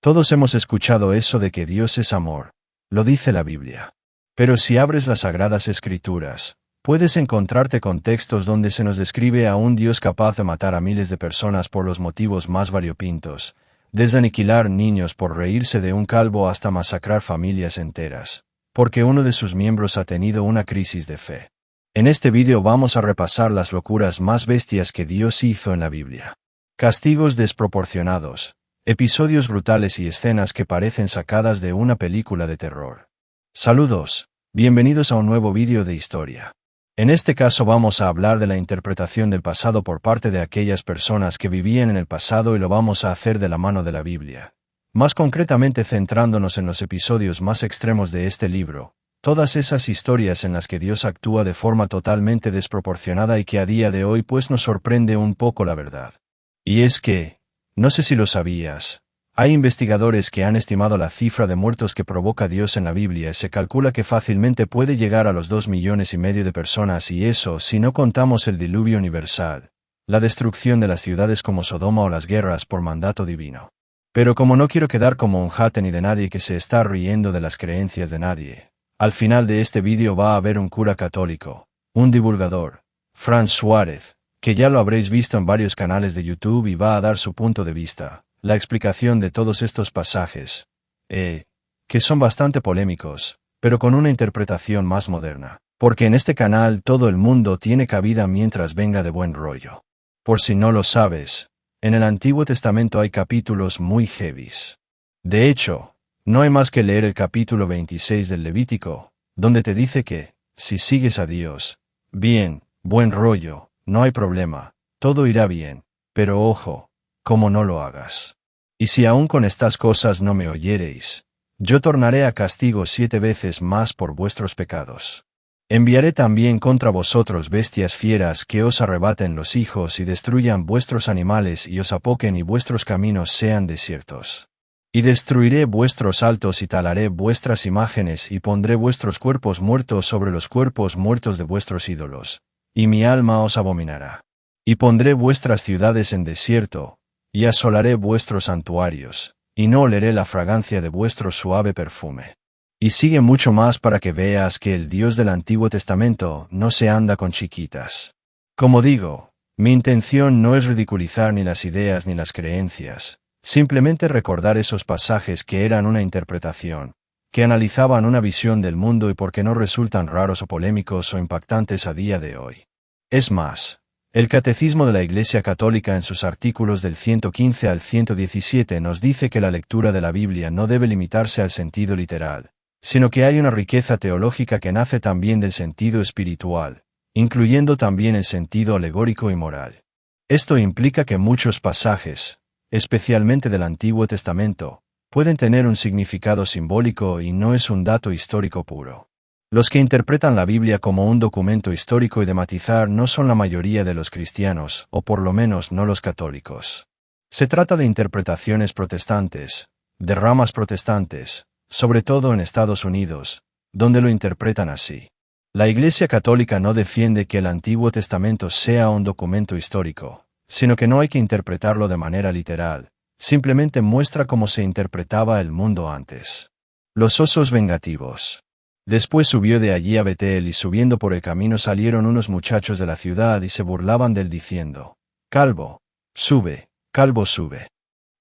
Todos hemos escuchado eso de que Dios es amor. Lo dice la Biblia. Pero si abres las Sagradas Escrituras, puedes encontrarte con textos donde se nos describe a un Dios capaz de matar a miles de personas por los motivos más variopintos, desde aniquilar niños por reírse de un calvo hasta masacrar familias enteras, porque uno de sus miembros ha tenido una crisis de fe. En este vídeo vamos a repasar las locuras más bestias que Dios hizo en la Biblia. Castigos desproporcionados, episodios brutales y escenas que parecen sacadas de una película de terror. Saludos, bienvenidos a un nuevo vídeo de historia. En este caso vamos a hablar de la interpretación del pasado por parte de aquellas personas que vivían en el pasado y lo vamos a hacer de la mano de la Biblia. Más concretamente centrándonos en los episodios más extremos de este libro, todas esas historias en las que Dios actúa de forma totalmente desproporcionada y que a día de hoy pues nos sorprende un poco la verdad. Y es que, no sé si lo sabías, hay investigadores que han estimado la cifra de muertos que provoca Dios en la Biblia y se calcula que fácilmente puede llegar a los 2,5 millones de personas y eso si no contamos el diluvio universal, la destrucción de las ciudades como Sodoma o las guerras por mandato divino. Pero como no quiero quedar como un jate ni de nadie que se está riendo de las creencias de nadie, al final de este vídeo va a haber un cura católico, un divulgador, Franz Suárez, que ya lo habréis visto en varios canales de YouTube y va a dar su punto de vista, la explicación de todos estos pasajes, que son bastante polémicos, pero con una interpretación más moderna, porque en este canal todo el mundo tiene cabida mientras venga de buen rollo. Por si no lo sabes, en el Antiguo Testamento hay capítulos muy heavies. De hecho, no hay más que leer el capítulo 26 del Levítico, donde te dice que, si sigues a Dios, bien, buen rollo, no hay problema, todo irá bien, pero ojo, como no lo hagas. Y si aún con estas cosas no me oyereis, yo tornaré a castigo 7 veces más por vuestros pecados. Enviaré también contra vosotros bestias fieras que os arrebaten los hijos y destruyan vuestros animales y os apoquen y vuestros caminos sean desiertos. Y destruiré vuestros altos y talaré vuestras imágenes y pondré vuestros cuerpos muertos sobre los cuerpos muertos de vuestros ídolos, y mi alma os abominará. Y pondré vuestras ciudades en desierto, y asolaré vuestros santuarios, y no oleré la fragancia de vuestro suave perfume. Y sigue mucho más para que veas que el Dios del Antiguo Testamento no se anda con chiquitas. Como digo, mi intención no es ridiculizar ni las ideas ni las creencias, simplemente recordar esos pasajes que eran una interpretación, que analizaban una visión del mundo y por qué no resultan raros o polémicos o impactantes a día de hoy. Es más, el Catecismo de la Iglesia Católica en sus artículos del 115 al 117 nos dice que la lectura de la Biblia no debe limitarse al sentido literal, sino que hay una riqueza teológica que nace también del sentido espiritual, incluyendo también el sentido alegórico y moral. Esto implica que muchos pasajes, especialmente del Antiguo Testamento, pueden tener un significado simbólico y no es un dato histórico puro. Los que interpretan la Biblia como un documento histórico y de matizar no son la mayoría de los cristianos, o por lo menos no los católicos. Se trata de interpretaciones protestantes, de ramas protestantes, sobre todo en Estados Unidos, donde lo interpretan así. La Iglesia Católica no defiende que el Antiguo Testamento sea un documento histórico, sino que no hay que interpretarlo de manera literal, simplemente muestra cómo se interpretaba el mundo antes. Los osos vengativos. Después subió de allí a Betel y subiendo por el camino salieron unos muchachos de la ciudad y se burlaban de él diciendo, Calvo, sube, calvo sube.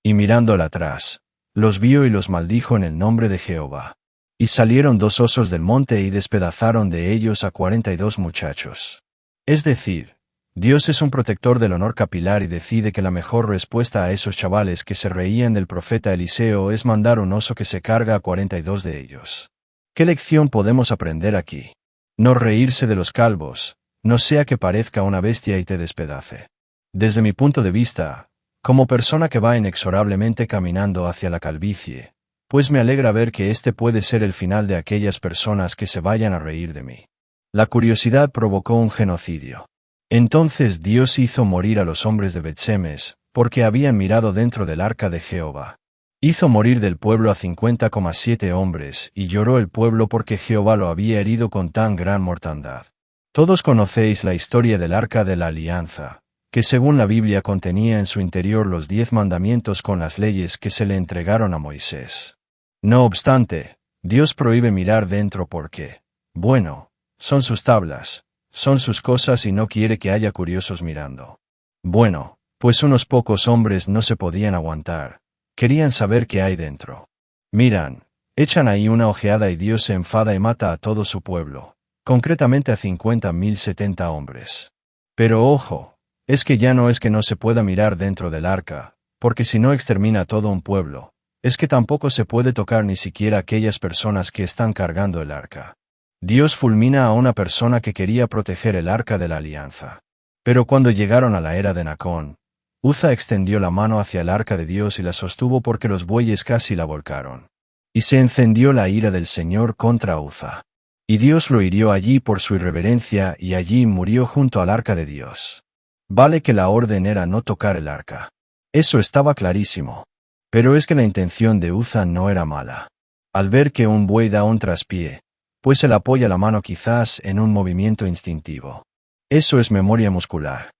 Y mirándole atrás, los vio y los maldijo en el nombre de Jehová. Y salieron 2 osos del monte y despedazaron de ellos a 42 muchachos. Es decir, Dios es un protector del honor capilar y decide que la mejor respuesta a esos chavales que se reían del profeta Eliseo es mandar un oso que se carga a 42 de ellos. ¿Qué lección podemos aprender aquí? No reírse de los calvos, no sea que parezca una bestia y te despedace. Desde mi punto de vista, como persona que va inexorablemente caminando hacia la calvicie, pues me alegra ver que este puede ser el final de aquellas personas que se vayan a reír de mí. La curiosidad provocó un genocidio. Entonces Dios hizo morir a los hombres de Bet-Semes, porque habían mirado dentro del arca de Jehová. Hizo morir del pueblo a 50,7 hombres, y lloró el pueblo porque Jehová lo había herido con tan gran mortandad. Todos conocéis la historia del arca de la alianza, que según la Biblia contenía en su interior los 10 mandamientos con las leyes que se le entregaron a Moisés. No obstante, Dios prohíbe mirar dentro porque, bueno, son sus tablas, son sus cosas y no quiere que haya curiosos mirando. Bueno, pues unos pocos hombres no se podían aguantar, querían saber qué hay dentro. Miran, echan ahí una ojeada y Dios se enfada y mata a todo su pueblo, concretamente a 50.070 hombres. Pero ojo, es que ya no es que no se pueda mirar dentro del arca, porque si no extermina a todo un pueblo, es que tampoco se puede tocar ni siquiera aquellas personas que están cargando el arca. Dios fulmina a una persona que quería proteger el arca de la alianza. Pero cuando llegaron a la era de Nacón, Uza extendió la mano hacia el arca de Dios y la sostuvo porque los bueyes casi la volcaron. Y se encendió la ira del Señor contra Uza. Y Dios lo hirió allí por su irreverencia y allí murió junto al arca de Dios. Vale que la orden era no tocar el arca. Eso estaba clarísimo. Pero es que la intención de Uza no era mala. Al ver que un buey da un traspié, pues él apoya la mano quizás en un movimiento instintivo. Eso es memoria muscular.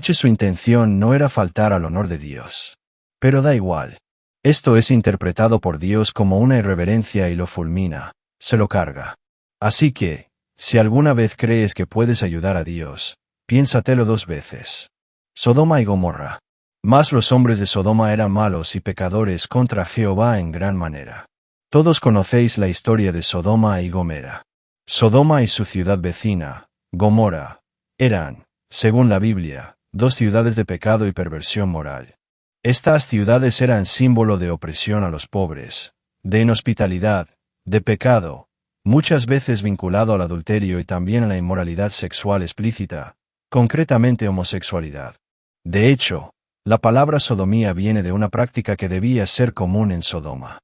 Su intención no era faltar al honor de Dios. Pero da igual. Esto es interpretado por Dios como una irreverencia y lo fulmina, se lo carga. Así que, si alguna vez crees que puedes ayudar a Dios, piénsatelo 2 veces. Sodoma y Gomorra. Mas los hombres de Sodoma eran malos y pecadores contra Jehová en gran manera. Todos conocéis la historia de Sodoma y Gomorra. Sodoma y su ciudad vecina, Gomorra, eran, según la Biblia, 2 ciudades de pecado y perversión moral. Estas ciudades eran símbolo de opresión a los pobres, de inhospitalidad, de pecado, muchas veces vinculado al adulterio y también a la inmoralidad sexual explícita, concretamente homosexualidad. De hecho, la palabra sodomía viene de una práctica que debía ser común en Sodoma.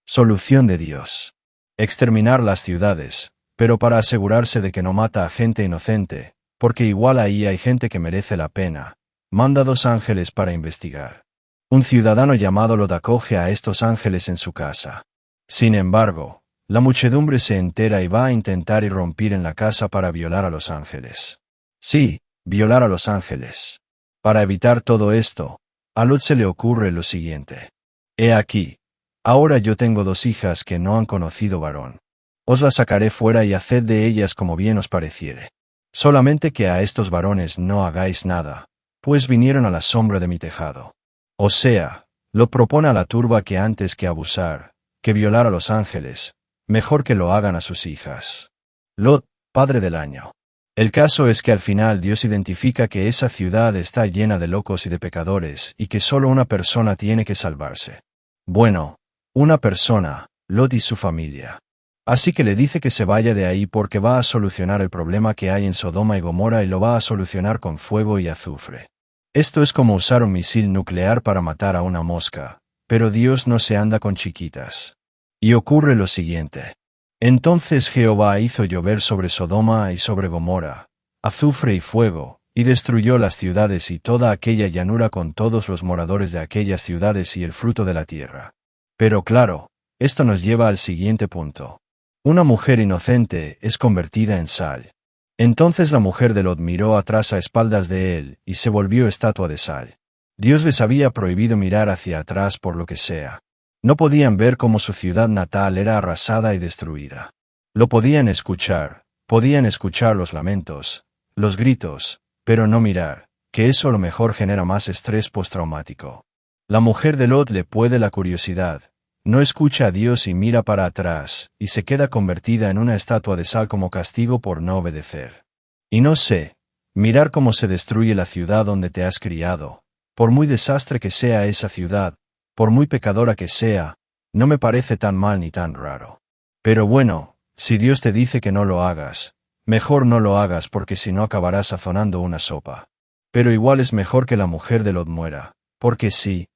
Solución de Dios. Exterminar las ciudades, pero para asegurarse de que no mata a gente inocente, porque igual ahí hay gente que merece la pena, manda 2 ángeles para investigar. Un ciudadano llamado Lot acoge a estos ángeles en su casa. Sin embargo, la muchedumbre se entera y va a intentar irrumpir en la casa para violar a los ángeles. Sí, violar a los ángeles. Para evitar todo esto, a Lot se le ocurre lo siguiente. He aquí, ahora yo tengo 2 hijas que no han conocido varón. Os las sacaré fuera y haced de ellas como bien os pareciere. Solamente que a estos varones no hagáis nada, pues vinieron a la sombra de mi tejado. O sea, lo propone a la turba que antes que abusar, que violar a los ángeles, mejor que lo hagan a sus hijas. Lot, padre del año. El caso es que al final Dios identifica que esa ciudad está llena de locos y de pecadores y que solo una persona tiene que salvarse. Bueno, una persona, Lot y su familia. Así que le dice que se vaya de ahí porque va a solucionar el problema que hay en Sodoma y Gomorra y lo va a solucionar con fuego y azufre. Esto es como usar un misil nuclear para matar a una mosca, pero Dios no se anda con chiquitas. Y ocurre lo siguiente. Entonces Jehová hizo llover sobre Sodoma y sobre Gomorra, azufre y fuego, y destruyó las ciudades y toda aquella llanura con todos los moradores de aquellas ciudades y el fruto de la tierra. Pero claro, esto nos lleva al siguiente punto. Una mujer inocente es convertida en sal. Entonces la mujer de Lot miró atrás a espaldas de él y se volvió estatua de sal. Dios les había prohibido mirar hacia atrás por lo que sea. No podían ver cómo su ciudad natal era arrasada y destruida. Lo podían escuchar los lamentos, los gritos, pero no mirar, que eso a lo mejor genera más estrés postraumático. La mujer de Lot le puede la curiosidad, no escucha a Dios y mira para atrás, y se queda convertida en una estatua de sal como castigo por no obedecer. Y no sé, mirar cómo se destruye la ciudad donde te has criado, por muy desastre que sea esa ciudad, por muy pecadora que sea, no me parece tan mal ni tan raro. Pero bueno, si Dios te dice que no lo hagas, mejor no lo hagas porque si no acabarás sazonando una sopa. Pero igual es mejor que la mujer de Lot muera, porque sí,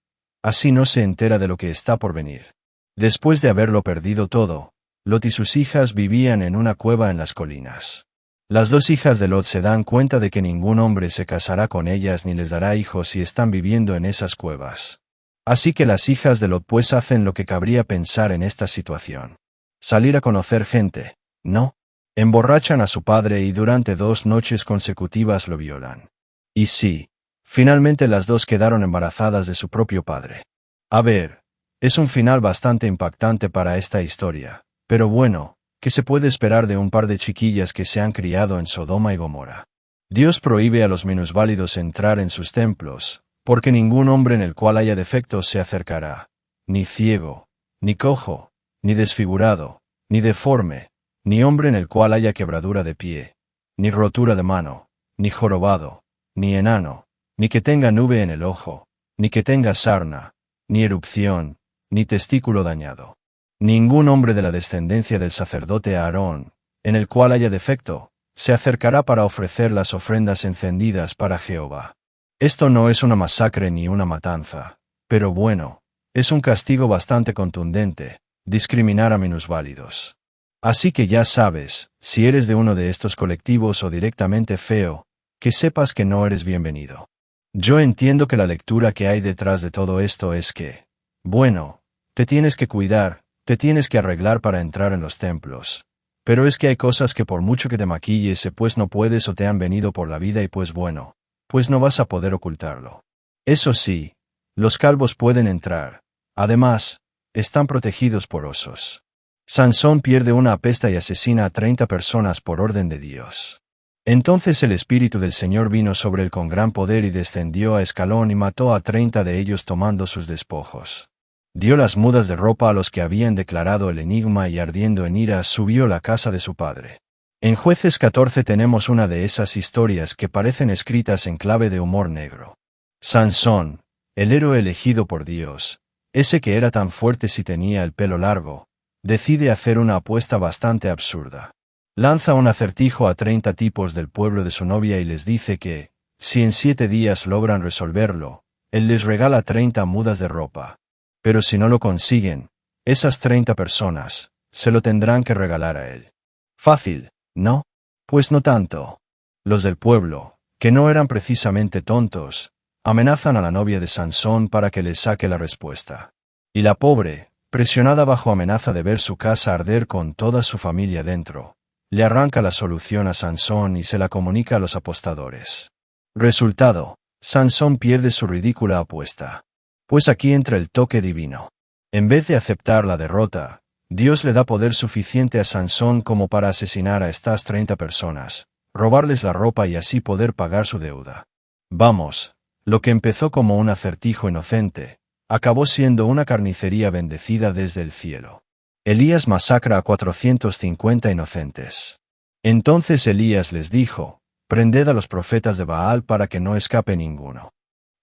así no se entera de lo que está por venir. Después de haberlo perdido todo, Lot y sus hijas vivían en una cueva en las colinas. Las 2 hijas de Lot se dan cuenta de que ningún hombre se casará con ellas ni les dará hijos y están viviendo en esas cuevas. Así que las hijas de Lot pues hacen lo que cabría pensar en esta situación. Salir a conocer gente, ¿no? Emborrachan a su padre y durante 2 noches consecutivas lo violan. Y sí, Finalmente las dos quedaron embarazadas de su propio padre. A ver, es un final bastante impactante para esta historia, pero bueno, ¿qué se puede esperar de un par de chiquillas que se han criado en Sodoma y Gomorra? Dios prohíbe a los minusválidos entrar en sus templos, porque ningún hombre en el cual haya defectos se acercará, ni ciego, ni cojo, ni desfigurado, ni deforme, ni hombre en el cual haya quebradura de pie, ni rotura de mano, ni jorobado, ni enano, ni que tenga nube en el ojo, ni que tenga sarna, ni erupción, ni testículo dañado. Ningún hombre de la descendencia del sacerdote Aarón, en el cual haya defecto, se acercará para ofrecer las ofrendas encendidas para Jehová. Esto no es una masacre ni una matanza, pero bueno, es un castigo bastante contundente, discriminar a minusválidos. Así que ya sabes, si eres de uno de estos colectivos o directamente feo, que sepas que no eres bienvenido. Yo entiendo que la lectura que hay detrás de todo esto es que, bueno, te tienes que cuidar, te tienes que arreglar para entrar en los templos. Pero es que hay cosas que por mucho que te maquilles pues no puedes o te han venido por la vida y pues bueno, pues no vas a poder ocultarlo. Eso sí, los calvos pueden entrar. Además, están protegidos por osos. Sansón pierde una apesta y asesina a 30 personas por orden de Dios. Entonces el Espíritu del Señor vino sobre él con gran poder y descendió a Escalón y mató a 30 de ellos tomando sus despojos. Dio las mudas de ropa a los que habían declarado el enigma y ardiendo en ira subió a la casa de su padre. En Jueces 14 tenemos una de esas historias que parecen escritas en clave de humor negro. Sansón, el héroe elegido por Dios, ese que era tan fuerte si tenía el pelo largo, decide hacer una apuesta bastante absurda. Lanza un acertijo a 30 tipos del pueblo de su novia y les dice que, si en 7 días logran resolverlo, él les regala 30 mudas de ropa. Pero si no lo consiguen, esas 30 personas, se lo tendrán que regalar a él. Fácil, ¿no? Pues no tanto. Los del pueblo, que no eran precisamente tontos, amenazan a la novia de Sansón para que les saque la respuesta. Y la pobre, presionada bajo amenaza de ver su casa arder con toda su familia dentro, le arranca la solución a Sansón y se la comunica a los apostadores. Resultado, Sansón pierde su ridícula apuesta. Pues aquí entra el toque divino. En vez de aceptar la derrota, Dios le da poder suficiente a Sansón como para asesinar a estas 30 personas, robarles la ropa y así poder pagar su deuda. Vamos, lo que empezó como un acertijo inocente, acabó siendo una carnicería bendecida desde el cielo. Elías masacra a 450 inocentes. Entonces Elías les dijo, prended a los profetas de Baal para que no escape ninguno.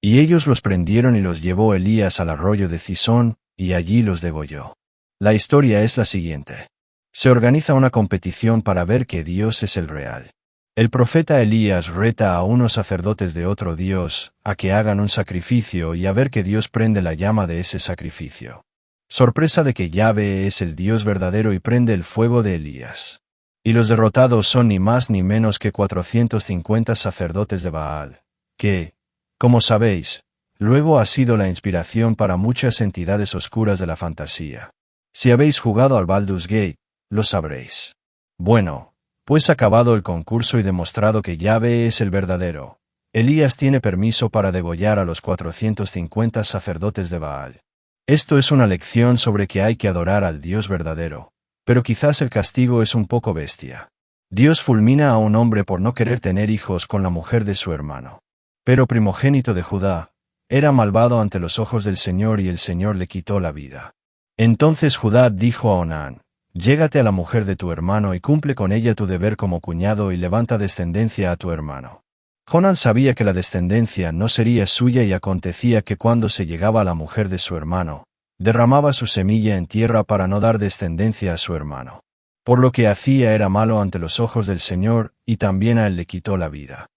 Y ellos los prendieron y los llevó Elías al arroyo de Cisón, y allí los degolló. La historia es la siguiente. Se organiza una competición para ver que Dios es el real. El profeta Elías reta a unos sacerdotes de otro Dios, a que hagan un sacrificio y a ver que Dios prende la llama de ese sacrificio. Sorpresa de que Yahvé es el Dios verdadero y prende el fuego de Elías. Y los derrotados son ni más ni menos que 450 sacerdotes de Baal, que, como sabéis, luego ha sido la inspiración para muchas entidades oscuras de la fantasía. Si habéis jugado al Baldur's Gate, lo sabréis. Bueno, pues acabado el concurso y demostrado que Yahvé es el verdadero, Elías tiene permiso para degollar a los 450 sacerdotes de Baal. Esto es una lección sobre que hay que adorar al Dios verdadero, pero quizás el castigo es un poco bestia. Dios fulmina a un hombre por no querer tener hijos con la mujer de su hermano. Pero primogénito de Judá, era malvado ante los ojos del Señor y el Señor le quitó la vida. Entonces Judá dijo a Onán, llégate a la mujer de tu hermano y cumple con ella tu deber como cuñado y levanta descendencia a tu hermano. Onán sabía que la descendencia no sería suya y acontecía que cuando se llegaba a la mujer de su hermano, derramaba su semilla en tierra para no dar descendencia a su hermano. Por lo que hacía era malo ante los ojos del Señor y también a él le quitó la vida.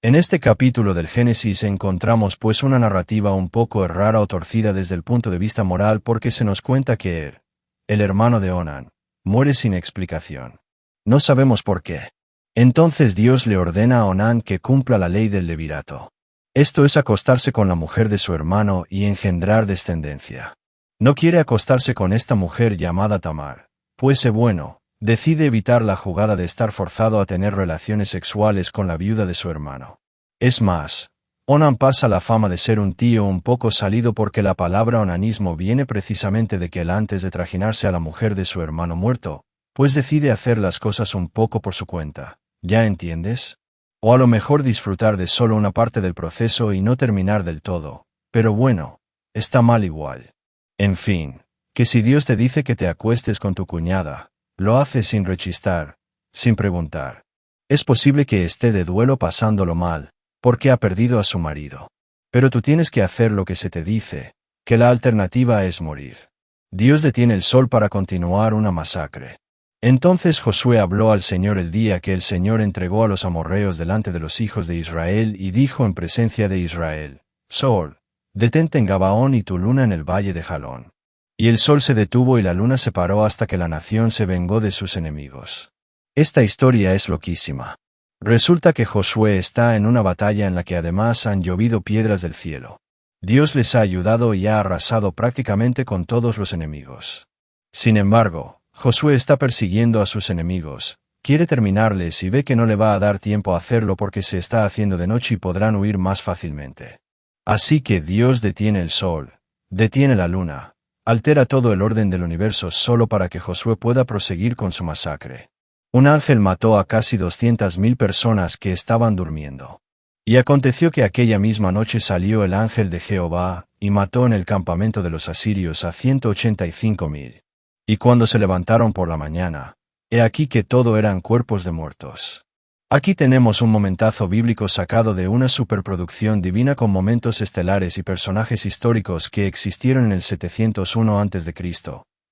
En este capítulo del Génesis encontramos pues una narrativa un poco rara o torcida desde el punto de vista moral porque se nos cuenta que Er, el hermano de Onán, muere sin explicación. No sabemos por qué. Entonces Dios le ordena a Onán que cumpla la ley del levirato. Esto es acostarse con la mujer de su hermano y engendrar descendencia. No quiere acostarse con esta mujer llamada Tamar, pues bueno, decide evitar la jugada de estar forzado a tener relaciones sexuales con la viuda de su hermano. Es más, Onan pasa la fama de ser un tío un poco salido porque la palabra onanismo viene precisamente de que él antes de trajinarse a la mujer de su hermano muerto, pues decide hacer las cosas un poco por su cuenta. ¿Ya entiendes? O a lo mejor disfrutar de solo una parte del proceso y no terminar del todo. Pero bueno, está mal igual. En fin, que si Dios te dice que te acuestes con tu cuñada, lo haces sin rechistar, sin preguntar. Es posible que esté de duelo pasándolo mal, porque ha perdido a su marido. Pero tú tienes que hacer lo que se te dice, que la alternativa es morir. Dios detiene el sol para continuar una masacre. Entonces Josué habló al Señor el día que el Señor entregó a los amorreos delante de los hijos de Israel y dijo en presencia de Israel: Sol, detente en Gabaón y tu luna en el valle de Jalón. Y el sol se detuvo y la luna se paró hasta que la nación se vengó de sus enemigos. Esta historia es loquísima. Resulta que Josué está en una batalla en la que además han llovido piedras del cielo. Dios les ha ayudado y ha arrasado prácticamente con todos los enemigos. Sin embargo, Josué está persiguiendo a sus enemigos, quiere terminarles y ve que no le va a dar tiempo a hacerlo porque se está haciendo de noche y podrán huir más fácilmente. Así que Dios detiene el sol, detiene la luna, altera todo el orden del universo solo para que Josué pueda proseguir con su masacre. Un ángel mató a casi 200.000 personas que estaban durmiendo. Y aconteció que aquella misma noche salió el ángel de Jehová, y mató en el campamento de los asirios a 185.000. Y cuando se levantaron por la mañana, he aquí que todo eran cuerpos de muertos. Aquí tenemos un momentazo bíblico sacado de una superproducción divina con momentos estelares y personajes históricos que existieron en el 701 a.C.,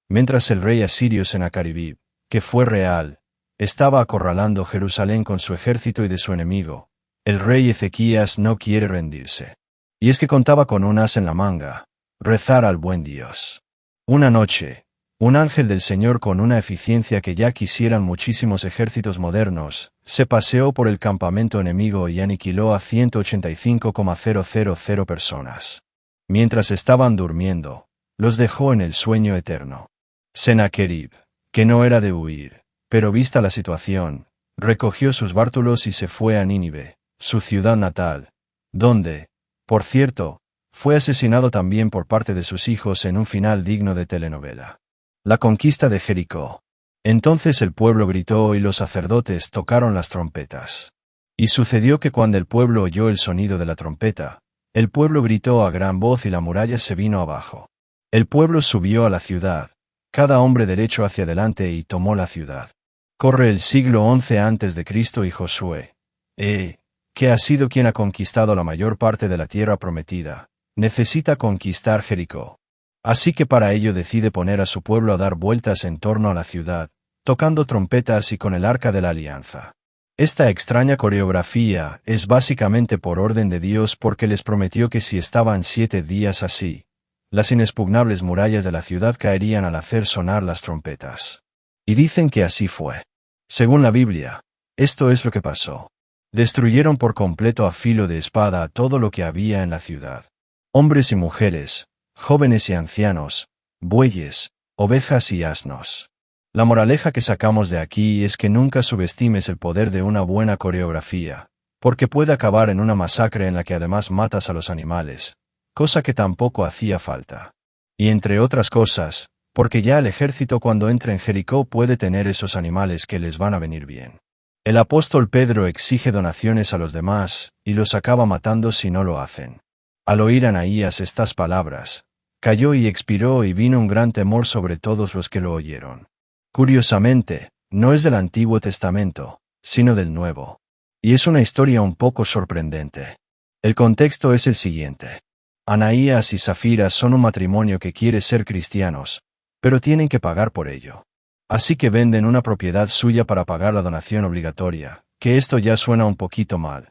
mientras el rey asirio Senacaribib, que fue real, estaba acorralando Jerusalén con su ejército y de su enemigo. El rey Ezequías no quiere rendirse. Y es que contaba con un as en la manga: rezar al buen Dios. Una noche, un ángel del Señor con una eficiencia que ya quisieran muchísimos ejércitos modernos, se paseó por el campamento enemigo y aniquiló a 185.000 personas. Mientras estaban durmiendo, los dejó en el sueño eterno. Senaquerib, que no era de huir, pero vista la situación, recogió sus bártulos y se fue a Nínive, su ciudad natal, donde, por cierto, fue asesinado también por parte de sus hijos en un final digno de telenovela. La conquista de Jericó. Entonces el pueblo gritó y los sacerdotes tocaron las trompetas. Y sucedió que cuando el pueblo oyó el sonido de la trompeta, el pueblo gritó a gran voz y la muralla se vino abajo. El pueblo subió a la ciudad, cada hombre derecho hacia adelante y tomó la ciudad. Corre el siglo XI a.C. y Josué, que ha sido quien ha conquistado la mayor parte de la tierra prometida, necesita conquistar Jericó. Así que para ello decide poner a su pueblo a dar vueltas en torno a la ciudad, tocando trompetas y con el arca de la alianza. Esta extraña coreografía es básicamente por orden de Dios porque les prometió que si estaban 7 días así, las inexpugnables murallas de la ciudad caerían al hacer sonar las trompetas. Y dicen que así fue. Según la Biblia, esto es lo que pasó. Destruyeron por completo a filo de espada a todo lo que había en la ciudad. Hombres y mujeres, jóvenes y ancianos, bueyes, ovejas y asnos. La moraleja que sacamos de aquí es que nunca subestimes el poder de una buena coreografía, porque puede acabar en una masacre en la que además matas a los animales, cosa que tampoco hacía falta. Y entre otras cosas, porque ya el ejército cuando entre en Jericó puede tener esos animales que les van a venir bien. El apóstol Pedro exige donaciones a los demás, y los acaba matando si no lo hacen. Al oír Ananías estas palabras, cayó y expiró y vino un gran temor sobre todos los que lo oyeron. Curiosamente, no es del Antiguo Testamento, sino del Nuevo. Y es una historia un poco sorprendente. El contexto es el siguiente. Ananías y Zafira son un matrimonio que quiere ser cristianos, pero tienen que pagar por ello. Así que venden una propiedad suya para pagar la donación obligatoria, que esto ya suena un poquito mal.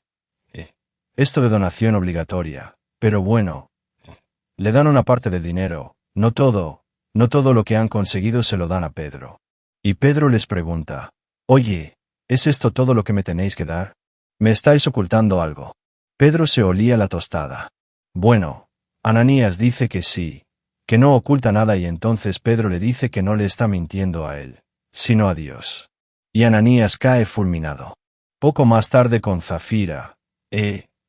Esto de donación obligatoria, pero bueno. Le dan una parte del dinero, no todo lo que han conseguido se lo dan a Pedro. Y Pedro les pregunta: Oye, ¿es esto todo lo que me tenéis que dar? ¿Me estáis ocultando algo? Pedro se olía la tostada. Bueno, Ananías dice que sí, que no oculta nada y entonces Pedro le dice que no le está mintiendo a él, sino a Dios. Y Ananías cae fulminado. Poco más tarde con Zafira,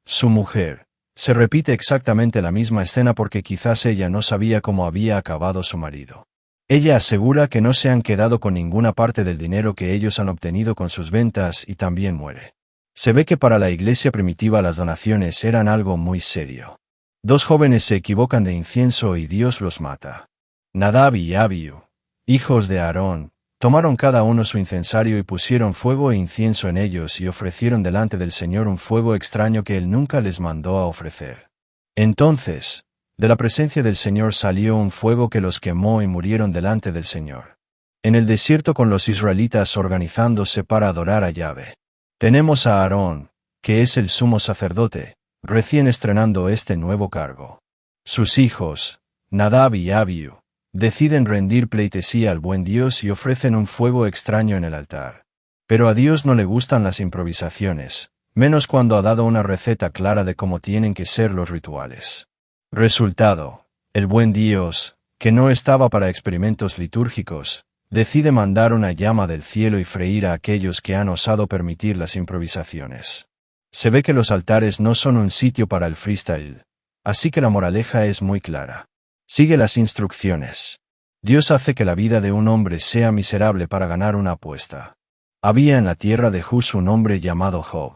su mujer, Se repite exactamente la misma escena porque quizás ella no sabía cómo había acabado su marido. Ella asegura que no se han quedado con ninguna parte del dinero que ellos han obtenido con sus ventas y también muere. Se ve que para la iglesia primitiva las donaciones eran algo muy serio. Dos jóvenes se equivocan de incienso y Dios los mata. Nadab y Abiú, hijos de Aarón, tomaron cada uno su incensario y pusieron fuego e incienso en ellos y ofrecieron delante del Señor un fuego extraño que Él nunca les mandó a ofrecer. Entonces, de la presencia del Señor salió un fuego que los quemó y murieron delante del Señor. En el desierto con los israelitas organizándose para adorar a Yahvé. Tenemos a Aarón, que es el sumo sacerdote, recién estrenando este nuevo cargo. Sus hijos, Nadab y Abiú, deciden rendir pleitesía al buen Dios y ofrecen un fuego extraño en el altar. Pero a Dios no le gustan las improvisaciones, menos cuando ha dado una receta clara de cómo tienen que ser los rituales. Resultado, el buen Dios, que no estaba para experimentos litúrgicos, decide mandar una llama del cielo y freír a aquellos que han osado permitir las improvisaciones. Se ve que los altares no son un sitio para el freestyle, así que la moraleja es muy clara. Sigue las instrucciones. Dios hace que la vida de un hombre sea miserable para ganar una apuesta. Había en la tierra de Jus un hombre llamado Job.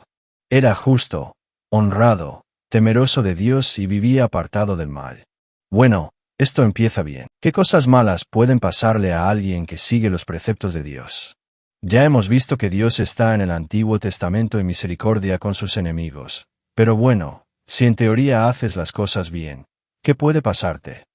Era justo, honrado, temeroso de Dios y vivía apartado del mal. Bueno, esto empieza bien. ¿Qué cosas malas pueden pasarle a alguien que sigue los preceptos de Dios? Ya hemos visto que Dios está en el Antiguo Testamento en misericordia con sus enemigos. Pero bueno, si en teoría haces las cosas bien, ¿qué puede pasarte?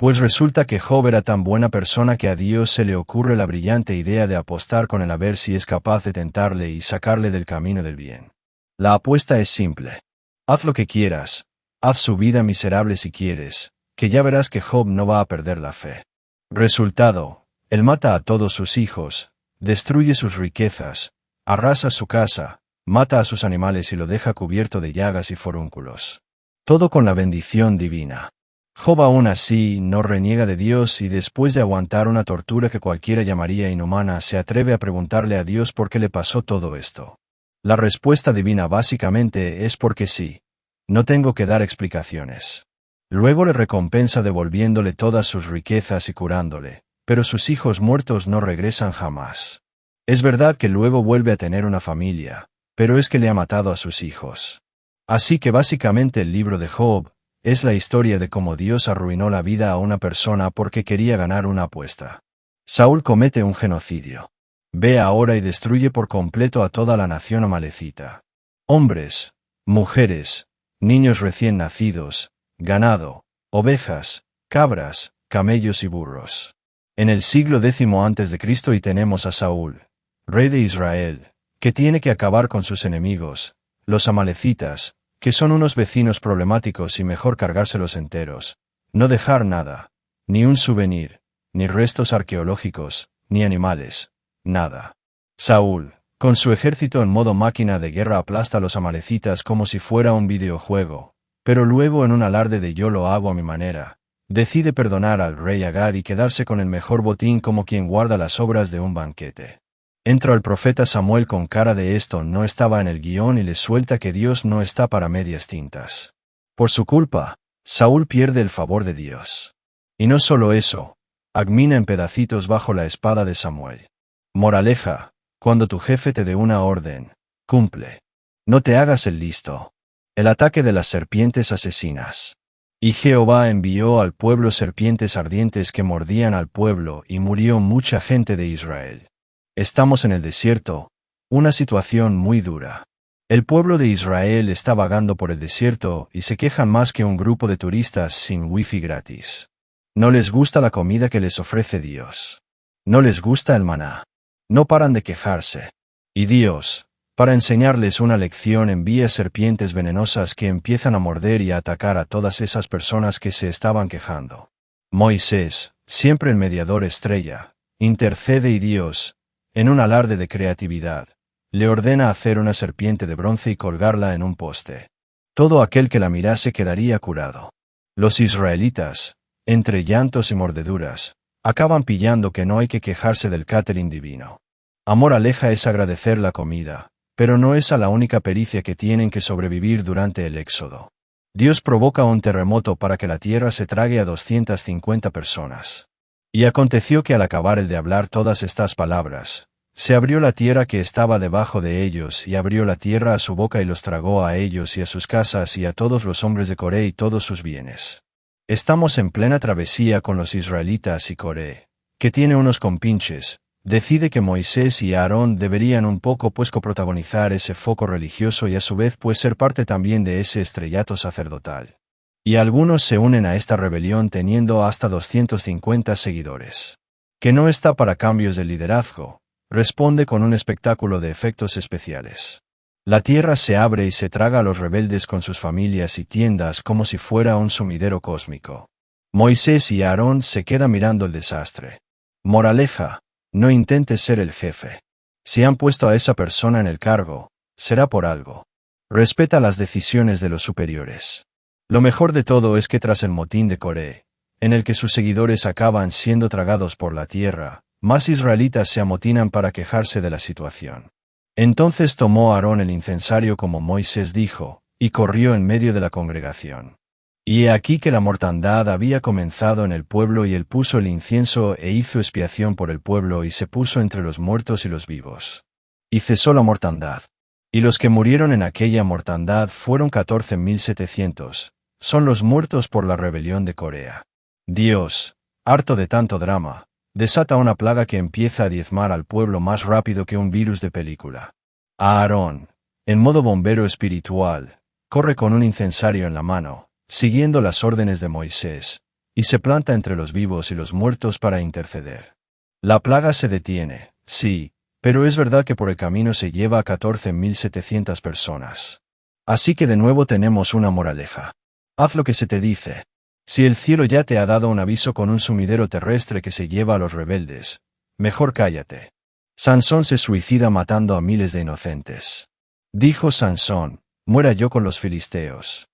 Pues resulta que Job era tan buena persona que a Dios se le ocurre la brillante idea de apostar con él a ver si es capaz de tentarle y sacarle del camino del bien. La apuesta es simple. Haz lo que quieras, haz su vida miserable si quieres, que ya verás que Job no va a perder la fe. Resultado, él mata a todos sus hijos, destruye sus riquezas, arrasa su casa, mata a sus animales y lo deja cubierto de llagas y forúnculos. Todo con la bendición divina. Job aún así no reniega de Dios y después de aguantar una tortura que cualquiera llamaría inhumana se atreve a preguntarle a Dios por qué le pasó todo esto. La respuesta divina básicamente es porque sí. No tengo que dar explicaciones. Luego le recompensa devolviéndole todas sus riquezas y curándole, pero sus hijos muertos no regresan jamás. Es verdad que luego vuelve a tener una familia, pero es que le ha matado a sus hijos. Así que básicamente el libro de Job es la historia de cómo Dios arruinó la vida a una persona porque quería ganar una apuesta. Saúl comete un genocidio. Ve ahora y destruye por completo a toda la nación amalecita. Hombres, mujeres, niños recién nacidos, ganado, ovejas, cabras, camellos y burros. En el siglo X a.C. y tenemos a Saúl, rey de Israel, que tiene que acabar con sus enemigos, los amalecitas, que son unos vecinos problemáticos y mejor cargárselos enteros, no dejar nada, ni un souvenir, ni restos arqueológicos, ni animales, nada. Saúl, con su ejército en modo máquina de guerra aplasta a los amalecitas como si fuera un videojuego, pero luego en un alarde de yo lo hago a mi manera, decide perdonar al rey Agag y quedarse con el mejor botín como quien guarda las sobras de un banquete. Entra el profeta Samuel con cara de esto no estaba en el guión y le suelta que Dios no está para medias tintas. Por su culpa, Saúl pierde el favor de Dios. Y no solo eso, agmina en pedacitos bajo la espada de Samuel. Moraleja, cuando tu jefe te dé una orden, cumple. No te hagas el listo. El ataque de las serpientes asesinas. Y Jehová envió al pueblo serpientes ardientes que mordían al pueblo y murió mucha gente de Israel. Estamos en el desierto, una situación muy dura. El pueblo de Israel está vagando por el desierto y se quejan más que un grupo de turistas sin wifi gratis. No les gusta la comida que les ofrece Dios. No les gusta el maná. No paran de quejarse. Y Dios, para enseñarles una lección, envía serpientes venenosas que empiezan a morder y a atacar a todas esas personas que se estaban quejando. Moisés, siempre el mediador estrella, intercede y Dios, en un alarde de creatividad, le ordena hacer una serpiente de bronce y colgarla en un poste. Todo aquel que la mirase quedaría curado. Los israelitas, entre llantos y mordeduras, acaban pillando que no hay que quejarse del catering divino. Amor aleja es agradecer la comida, pero no es la única pericia que tienen que sobrevivir durante el éxodo. Dios provoca un terremoto para que la tierra se trague a 250 personas. Y aconteció que al acabar el de hablar todas estas palabras, se abrió la tierra que estaba debajo de ellos, y abrió la tierra a su boca y los tragó a ellos y a sus casas y a todos los hombres de Coré y todos sus bienes. Estamos en plena travesía con los israelitas y Coré, que tiene unos compinches, decide que Moisés y Aarón deberían un poco pues coprotagonizar ese foco religioso y a su vez pues ser parte también de ese estrellato sacerdotal. Y algunos se unen a esta rebelión teniendo hasta 250 seguidores. Que no está para cambios de liderazgo, responde con un espectáculo de efectos especiales. La tierra se abre y se traga a los rebeldes con sus familias y tiendas como si fuera un sumidero cósmico. Moisés y Aarón se quedan mirando el desastre. Moraleja: no intentes ser el jefe. Si han puesto a esa persona en el cargo, será por algo. Respeta las decisiones de los superiores. Lo mejor de todo es que tras el motín de Coré, en el que sus seguidores acaban siendo tragados por la tierra, más israelitas se amotinan para quejarse de la situación. Entonces tomó Aarón el incensario como Moisés dijo, y corrió en medio de la congregación. Y he aquí que la mortandad había comenzado en el pueblo y él puso el incienso e hizo expiación por el pueblo y se puso entre los muertos y los vivos. Y cesó la mortandad. Y los que murieron en aquella mortandad fueron 14.700, son los muertos por la rebelión de Corea. Dios, harto de tanto drama, desata una plaga que empieza a diezmar al pueblo más rápido que un virus de película. A Aarón, en modo bombero espiritual, corre con un incensario en la mano, siguiendo las órdenes de Moisés, y se planta entre los vivos y los muertos para interceder. La plaga se detiene, sí, pero es verdad que por el camino se lleva a 14.700 personas. Así que de nuevo tenemos una moraleja. Haz lo que se te dice. Si el cielo ya te ha dado un aviso con un sumidero terrestre que se lleva a los rebeldes, mejor cállate. Sansón se suicida matando a miles de inocentes. Dijo Sansón: muera yo con los filisteos.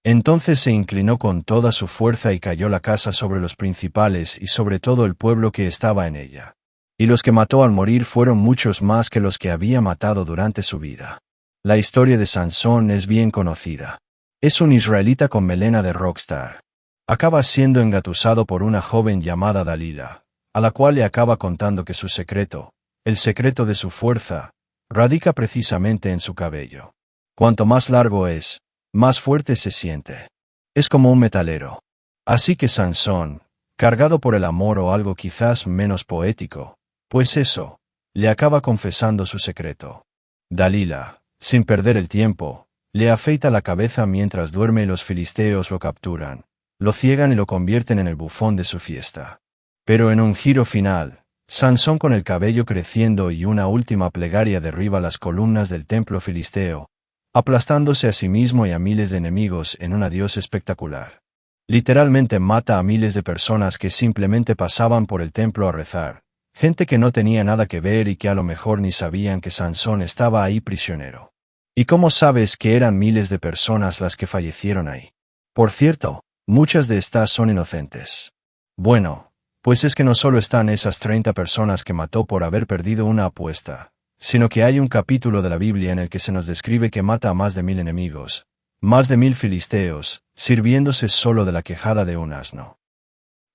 Entonces se inclinó con toda su fuerza y cayó la casa sobre los principales y sobre todo el pueblo que estaba en ella. Y los que mató al morir fueron muchos más que los que había matado durante su vida. La historia de Sansón es bien conocida. Es un israelita con melena de rockstar. Acaba siendo engatusado por una joven llamada Dalila, a la cual le acaba contando que su secreto, el secreto de su fuerza, radica precisamente en su cabello. Cuanto más largo es, más fuerte se siente. Es como un metalero. Así que Sansón, cargado por el amor o algo quizás menos poético, pues eso, le acaba confesando su secreto. Dalila, sin perder el tiempo, le afeita la cabeza mientras duerme y los filisteos lo capturan, lo ciegan y lo convierten en el bufón de su fiesta. Pero en un giro final, Sansón con el cabello creciendo y una última plegaria derriba las columnas del templo filisteo, aplastándose a sí mismo y a miles de enemigos en un adiós espectacular. Literalmente mata a miles de personas que simplemente pasaban por el templo a rezar, gente que no tenía nada que ver y que a lo mejor ni sabían que Sansón estaba ahí prisionero. ¿Y cómo sabes que eran miles de personas las que fallecieron ahí? Por cierto, muchas de estas son inocentes. Bueno, pues es que no solo están esas 30 personas que mató por haber perdido una apuesta, sino que hay un capítulo de la Biblia en el que se nos describe que mata a más de 1000 enemigos, más de 1000 filisteos, sirviéndose solo de la quejada de un asno.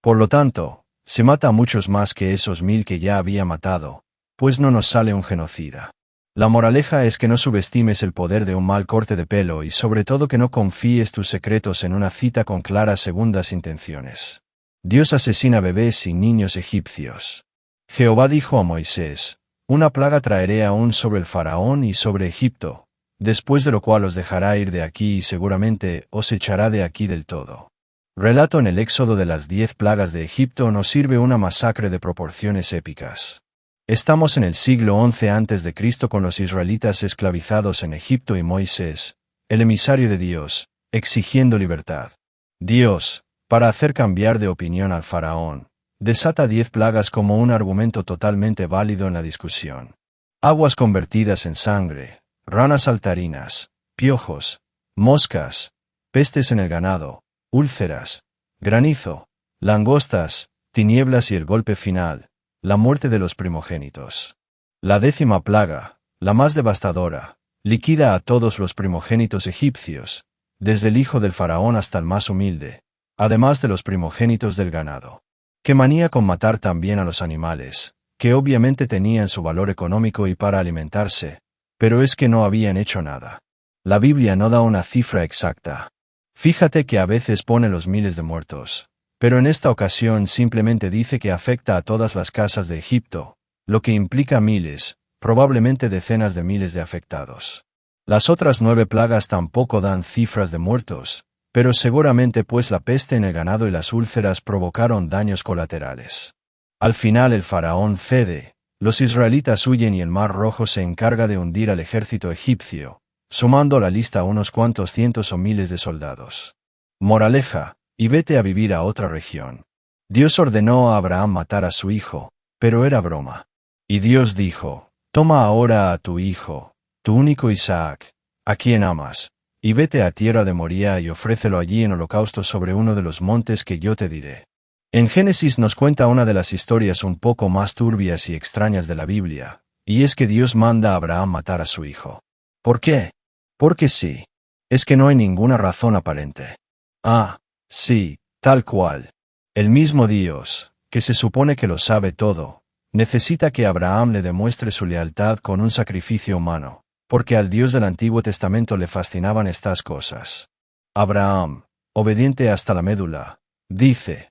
Por lo tanto, se mata a muchos más que esos 1000 que ya había matado, pues no nos sale un genocida. La moraleja es que no subestimes el poder de un mal corte de pelo y sobre todo que no confíes tus secretos en una cita con claras segundas intenciones. Dios asesina bebés y niños egipcios. Jehová dijo a Moisés: una plaga traeré aún sobre el faraón y sobre Egipto, después de lo cual os dejará ir de aquí y seguramente os echará de aquí del todo. Relato en el Éxodo de las 10 plagas de Egipto nos sirve una masacre de proporciones épicas. Estamos en el siglo XI a.C. con los israelitas esclavizados en Egipto y Moisés, el emisario de Dios, exigiendo libertad. Dios, para hacer cambiar de opinión al faraón, desata 10 plagas como un argumento totalmente válido en la discusión. Aguas convertidas en sangre, ranas saltarinas, piojos, moscas, pestes en el ganado, úlceras, granizo, langostas, tinieblas y el golpe final, la muerte de los primogénitos. La 10ª plaga, la más devastadora, liquida a todos los primogénitos egipcios, desde el hijo del faraón hasta el más humilde, además de los primogénitos del ganado. Qué manía con matar también a los animales, que obviamente tenían su valor económico y para alimentarse, pero es que no habían hecho nada. La Biblia no da una cifra exacta. Fíjate que a veces pone los miles de muertos, pero en esta ocasión simplemente dice que afecta a todas las casas de Egipto, lo que implica miles, probablemente decenas de miles de afectados. Las otras 9 plagas tampoco dan cifras de muertos, pero seguramente pues la peste en el ganado y las úlceras provocaron daños colaterales. Al final el faraón cede, los israelitas huyen y el Mar Rojo se encarga de hundir al ejército egipcio, sumando a la lista unos cuantos cientos o miles de soldados. Moraleja, y vete a vivir a otra región. Dios ordenó a Abraham matar a su hijo, pero era broma. Y Dios dijo, toma ahora a tu hijo, tu único Isaac, a quien amas, y vete a tierra de Moría y ofrécelo allí en holocausto sobre uno de los montes que yo te diré. En Génesis nos cuenta una de las historias un poco más turbias y extrañas de la Biblia, y es que Dios manda a Abraham matar a su hijo. ¿Por qué? Porque sí. Es que no hay ninguna razón aparente. Ah, sí, tal cual. El mismo Dios, que se supone que lo sabe todo, necesita que Abraham le demuestre su lealtad con un sacrificio humano, porque al Dios del Antiguo Testamento le fascinaban estas cosas. Abraham, obediente hasta la médula, dice,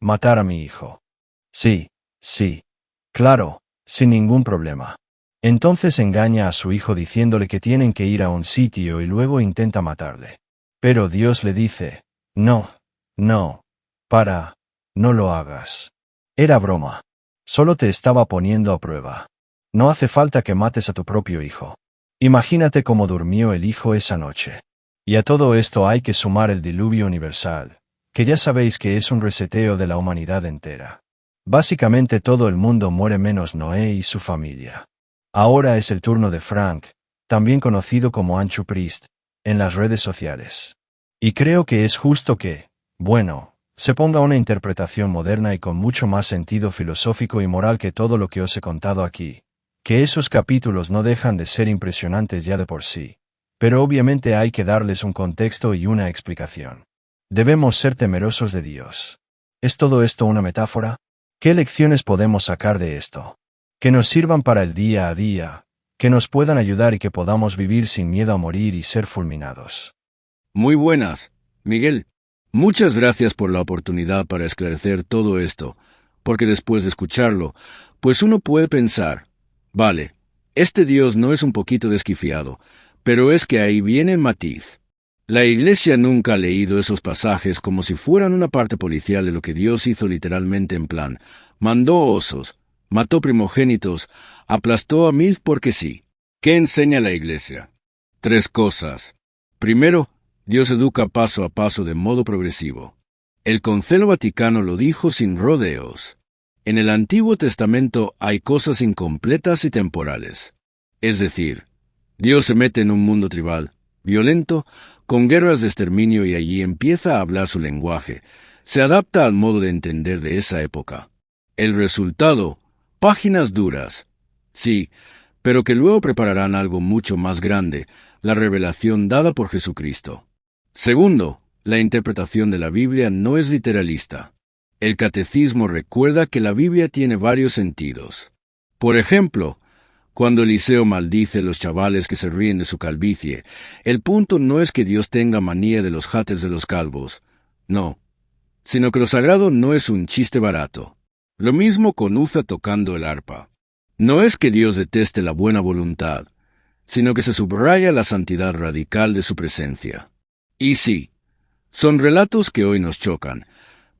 matar a mi hijo. Sí, claro, sin ningún problema. Entonces engaña a su hijo diciéndole que tienen que ir a un sitio y luego intenta matarle. Pero Dios le dice, no, no lo hagas. Era broma. Solo te estaba poniendo a prueba. No hace falta que mates a tu propio hijo. Imagínate cómo durmió el hijo esa noche. Y a todo esto hay que sumar el diluvio universal, que ya sabéis que es un reseteo de la humanidad entera. Básicamente todo el mundo muere menos Noé y su familia. Ahora es el turno de Frank, también conocido como Anchupriest, en las redes sociales. Y creo que es justo que, se ponga una interpretación moderna y con mucho más sentido filosófico y moral que todo lo que os he contado aquí, que esos capítulos no dejan de ser impresionantes ya de por sí, pero obviamente hay que darles un contexto y una explicación. Debemos ser temerosos de Dios. ¿Es todo esto una metáfora? ¿Qué lecciones podemos sacar de esto? Que nos sirvan para el día a día, que nos puedan ayudar y que podamos vivir sin miedo a morir y ser fulminados. Muy buenas, Miguel. Muchas gracias por la oportunidad para esclarecer todo esto, porque después de escucharlo, pues uno puede pensar, vale, este Dios no es un poquito desquifiado, pero es que ahí viene el matiz. La Iglesia nunca ha leído esos pasajes como si fueran una parte policial de lo que Dios hizo literalmente en plan, mandó osos, mató primogénitos, aplastó a 1000 porque sí. ¿Qué enseña la Iglesia? 3 cosas. Primero, Dios educa paso a paso de modo progresivo. El Concilio Vaticano lo dijo sin rodeos. En el Antiguo Testamento hay cosas incompletas y temporales. Es decir, Dios se mete en un mundo tribal, violento, con guerras de exterminio y allí empieza a hablar su lenguaje. Se adapta al modo de entender de esa época. El resultado, páginas duras. Sí, pero que luego prepararán algo mucho más grande, la revelación dada por Jesucristo. Segundo, la interpretación de la Biblia no es literalista. El catecismo recuerda que la Biblia tiene varios sentidos. Por ejemplo, cuando Eliseo maldice a los chavales que se ríen de su calvicie, el punto no es que Dios tenga manía de los haters de los calvos, no, sino que lo sagrado no es un chiste barato. Lo mismo con Uza tocando el arpa. No es que Dios deteste la buena voluntad, sino que se subraya la santidad radical de su presencia. Y sí, son relatos que hoy nos chocan,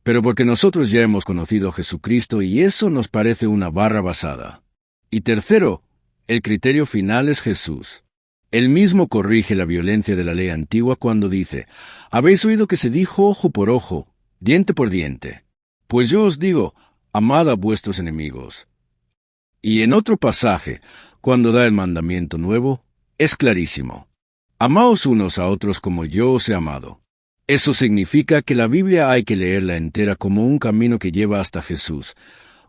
pero porque nosotros ya hemos conocido a Jesucristo y eso nos parece una barra basada. Y tercero, el criterio final es Jesús. Él mismo corrige la violencia de la ley antigua cuando dice, «Habéis oído que se dijo ojo por ojo, diente por diente. Pues yo os digo, amad a vuestros enemigos». Y en otro pasaje, cuando da el mandamiento nuevo, es clarísimo. Amaos unos a otros como yo os he amado. Eso significa que la Biblia hay que leerla entera como un camino que lleva hasta Jesús,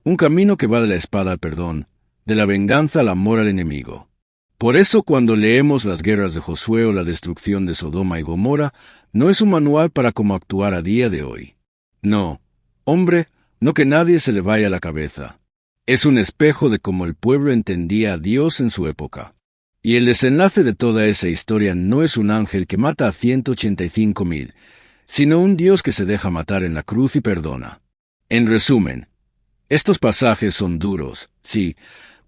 un camino que va de la espada al perdón, de la venganza al amor al enemigo. Por eso cuando leemos las guerras de Josué o la destrucción de Sodoma y Gomorra, no es un manual para cómo actuar a día de hoy. No, hombre, no que nadie se le vaya la cabeza. Es un espejo de cómo el pueblo entendía a Dios en su época. Y el desenlace de toda esa historia no es un ángel que mata a 185,000, sino un Dios que se deja matar en la cruz y perdona. En resumen, estos pasajes son duros, sí,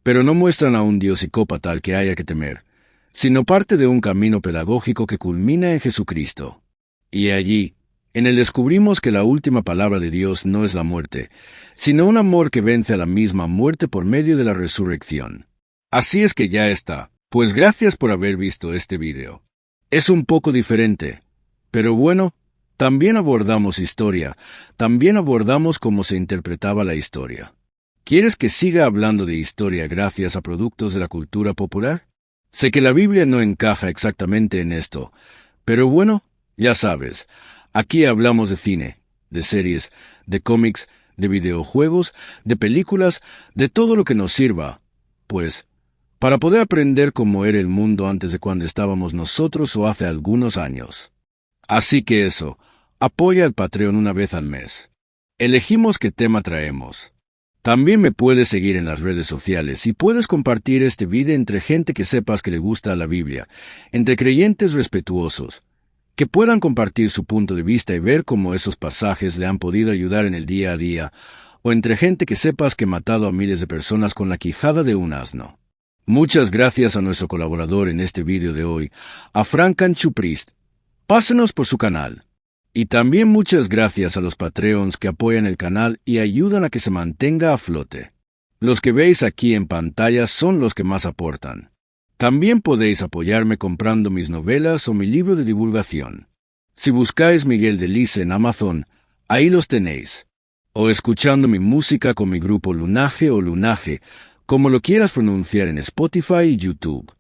pero no muestran a un Dios psicópata al que haya que temer, sino parte de un camino pedagógico que culmina en Jesucristo. Y allí, en él descubrimos que la última palabra de Dios no es la muerte, sino un amor que vence a la misma muerte por medio de la resurrección. Así es que ya está, pues gracias por haber visto este video. Es un poco diferente, pero bueno, también abordamos historia, también abordamos cómo se interpretaba la historia. ¿Quieres que siga hablando de historia gracias a productos de la cultura popular? Sé que la Biblia no encaja exactamente en esto, pero bueno, ya sabes, aquí hablamos de cine, de series, de cómics, de videojuegos, de películas, de todo lo que nos sirva, pues, para poder aprender cómo era el mundo antes de cuando estábamos nosotros o hace algunos años. Así que eso, apoya el Patreon una vez al mes. Elegimos qué tema traemos. También me puedes seguir en las redes sociales y puedes compartir este video entre gente que sepas que le gusta la Biblia, entre creyentes respetuosos, que puedan compartir su punto de vista y ver cómo esos pasajes le han podido ayudar en el día a día, o entre gente que sepas que ha matado a miles de personas con la quijada de un asno. Muchas gracias a nuestro colaborador en este video de hoy, a Frank Anchuprist. Pásenos por su canal. Y también muchas gracias a los Patreons que apoyan el canal y ayudan a que se mantenga a flote. Los que veis aquí en pantalla son los que más aportan. También podéis apoyarme comprando mis novelas o mi libro de divulgación. Si buscáis Miguel de Lice en Amazon, ahí los tenéis. O escuchando mi música con mi grupo Lunaje o Lunaje, como lo quieras pronunciar en Spotify y YouTube.